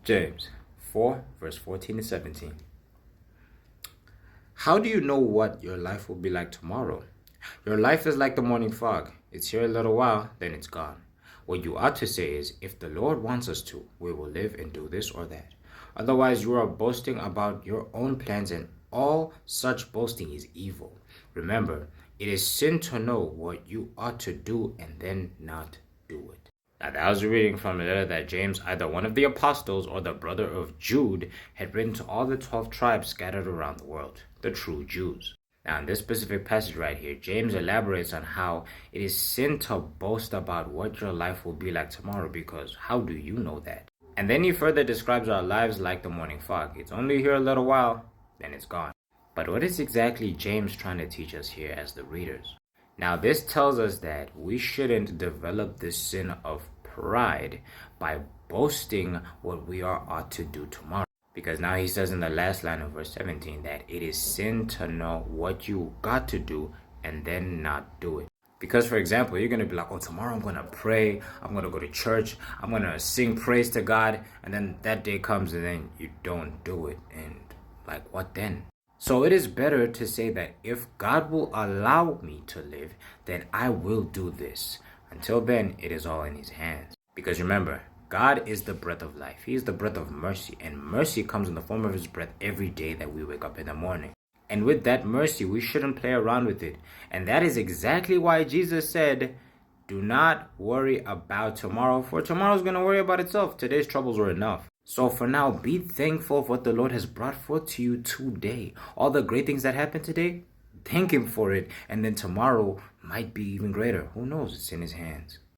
James 4, verse 14 to 17. How do you know what your life will be like tomorrow? Your life is like the morning fog. It's here a little while, then it's gone. What you ought to say is, if the Lord wants us to, we will live and do this or that. Otherwise, you are boasting about your own plans, and all such boasting is evil. Remember, it is sin to know what you ought to do and then not do it. Now, that was a reading from a letter that James, either one of the apostles or the brother of Jude, had written to all the 12 tribes scattered around the world, the true Jews. Now, in this specific passage right here, James elaborates on how it is sin to boast about what your life will be like tomorrow, because how do you know that? And then he further describes our lives like the morning fog. It's only here a little while, then it's gone. But what is exactly James trying to teach us here as the readers? Now, this tells us that we shouldn't develop this sin of pride by boasting what we ought to do tomorrow. Because now he says in the last line of verse 17 that it is sin to know what you got to do and then not do it. Because, for example, you're going to be like, oh, tomorrow I'm going to pray, I'm going to go to church, I'm going to sing praise to God, and then that day comes and then you don't do it. And like, what then? So it is better to say that if God will allow me to live, then I will do this. Until then, it is all in his hands. Because remember, God is the breath of life. He is the breath of mercy. And mercy comes in the form of his breath every day that we wake up in the morning. And with that mercy, we shouldn't play around with it. And that is exactly why Jesus said, do not worry about tomorrow, for tomorrow is going to worry about itself. Today's troubles are enough. So for now, be thankful for what the Lord has brought forth to you today. All the great things that happened today, thank him for it. And then tomorrow might be even greater. Who knows? It's in his hands.